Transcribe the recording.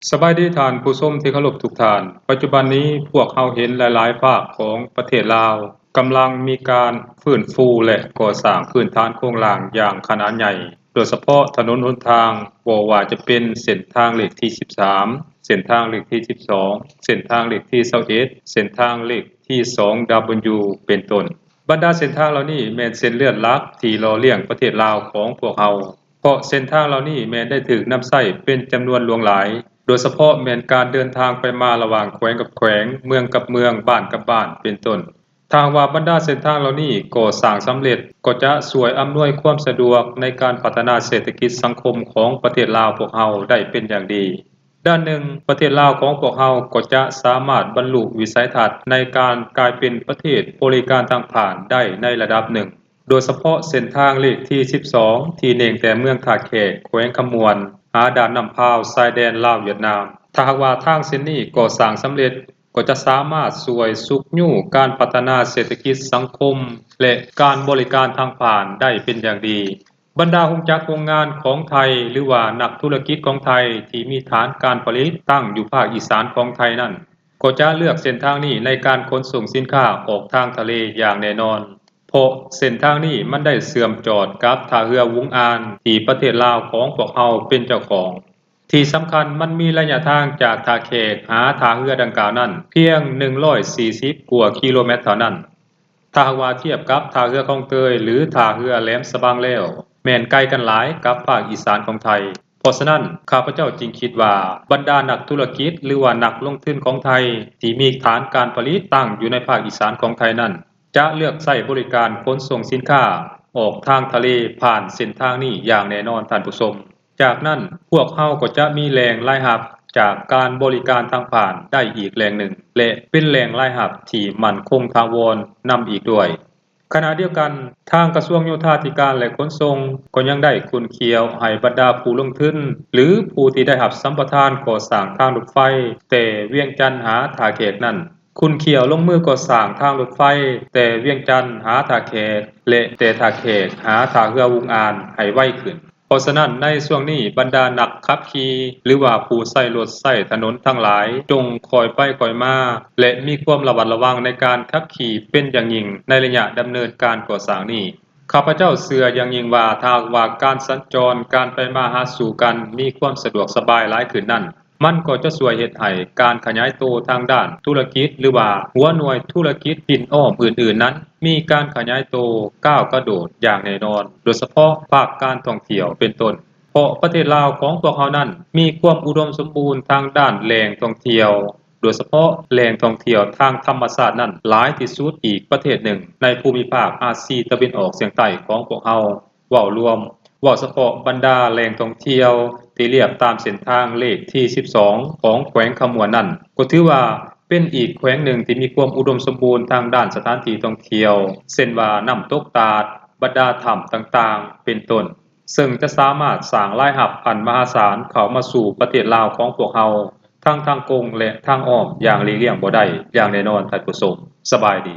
สบายดีท่านผู้ชมที่เคารพทุกท่าน ปัจจุบันนี้พวกเราเห็นหลายๆภาคของประเทศลาวกำลังมีการฟื้นฟูและก่อสร้างพื้นฐานโครงสร้างอย่างขนาดใหญ่ โดยเฉพาะถนนหนทางบ่ว่าจะเป็นเส้นทางเลขที่ 13 เส้นทางเลขที่ 12 เส้นทางเลขที่ 21 เส้นทางเลขที่ 2W เป็นต้น บรรดาเส้นทางเหล่านี้แม่นเส้นเลือดหลักที่หล่อเลี้ยงประเทศลาวของพวกเราเพราะเส้นทางเหล่านี้แม้นได้ถูกนำใช้เป็นจำนวนหลวงหลายโดยเฉพาะแม่นการเดินทางไปมาระหว่างแขวงกับแขวงเมืองกับเมืองบ้านกับบ้านเป็นต้นถ้าว่าบรรดาเส้นทางเหล่านี้ก่อสร้างสำเร็จก็จะช่วยอำนวยความสะดวกในการพัฒนาเศรษฐกิจสังคมของประเทศลาวพวกเราได้เป็นอย่างดีด้านหนึ่งประเทศลาวของพวกเราก็จะสามารถบรรลุวิสัยทัศน์ในการกลายเป็นประเทศบริการทางผ่านได้ในระดับหนึ่งโดยเฉพาะเส้นทางเลขที่ 12 ที่เน่งแต่เมืองท่าแขกแขวงขมวนหาด่านน้ำพาวชายแดนลาวเวียดนามถ้าหากว่าทางเส้นนี้ก่อสร้างสำเร็จก็จะสามารถช่วยสุกยู่การพัฒนาเศรษฐกิจสังคมและการบริการทางผ่านได้เป็นอย่างดีบรรดาโรงจักรโรงงานของไทยหรือว่านักธุรกิจของไทยที่มีฐานการผลิตตั้งอยู่ภาคอีสานของไทยนั้นก็จะเลือกเส้นทางนี้ในการขนส่งสินค้าออกทางทะเลอย่างแน่นอนเพราะเส้นทางนี้มันได้เสื่อมจอดกับท่าเรือวุงอานที่ประเทศลาวของพวกเราเป็นเจ้าของที่สำคัญมันมีระยะทางจากท่าแขกหาท่าเรือดังกล่าวนั้นเพียง140กว่ากิโลเมตรเท่านั้นถ้าว่าเทียบกับท่าเรือคลองเตยหรือท่าเรือแหลมสะบังแล้วแม่นไกลกันหลายกับภาคอีสานของไทยเพราะฉะนั้นข้าพเจ้าจึงคิดว่าบรรดานักธุรกิจหรือว่านักลงทุนของไทยที่มีฐานการผลิตตั้งอยู่ในภาคอีสานของไทยนั้นจะเลือกใช้บริการขนส่งสินค้าออกทางทะเลผ่านเส้นทางนี้อย่างแน่นอนท่านผู้ชมจากนั้นพวกเราก็จะมีแรงรายรับจากการบริการทางผ่านได้อีกแรงหนึ่งและเป็นแรงรายรับที่มั่นคงถาวรนำอีกด้วยขณะเดียวกันทางกระทรวงโยธาธิการและขนส่งก็ยังได้คุ้นเคียวให้บรรดาผู้ลงทุนหรือผู้ที่ได้รับสัมปทานก่อสร้างทางรถไฟแต่เวียงจันทน์หาท่าแขกนั้นคุณเขียวลงมือก่อสร้างทางรถไฟแต่เวียงจันทน์หาท่าแขกและแต่ท่าแขกหาท่าเรือวุงอานให้ไวขึ้นเพราะฉะนั้นในช่วงนี้บรรดานักขับขี่หรือว่าผู้ใช้รถใช้ถนนทั้งหลายจงคอยไปคอยมาและมีความระมัดระวังในการขับขี่เป็นอย่างยิ่งในระยะดำเนินการก่อสร้างนี้ข้าพเจ้าเชื่ออย่างยิ่งว่าถ้าว่าการสัญจรการไปมาหาสู่กันมีความสะดวกสบายหลายขึ้นนั้นมันก็จะช่วยเฮ็ดให้การขยายโตทางด้านธุรกิจหรือว่าหัวหน่วยธุรกิจปิ่นอ้อมอื่นๆนั้นมีการขยายโตก้าวกระโดดอย่างแน่นอนโดยเฉพาะภาคการท่องเที่ยวเป็นต้นเพราะประเทศลาวของพวกเรานั้นมีความอุดมสมบูรณ์ทางด้านแหล่งท่องเที่ยวโดยเฉพาะแหล่งท่องเที่ยวทางธรรมชาตินั้นหลายที่สุดอีกประเทศหนึ่งในภูมิภาคอาเซียนตะวันออกเฉียงใต้ของพวกเราเว้ารวมเว้าเฉพาะบรรดาแหล่งท่องเที่ยวที่เรียบตามเส้นทางเลขที่ 12 ของแขวงขมวนนั้นก็ถือว่าเป็นอีกแขวงหนึ่งที่มีความอุดมสมบูรณ์ทางด้านสถานที่ท่องเที่ยวเช่นว่าน้ำตกตาดบรรดาถ้ำต่างๆเป็นต้นซึ่งจะสามารถสร้างรายรับอันมหาศาลเข้ามาสู่ประเทศลาวของพวกเราทั้งทางกงและทางอ้อมอย่างหลีกเลี่ยงบ่ได้อย่างแน่นอนท่านผู้ชมสบายดี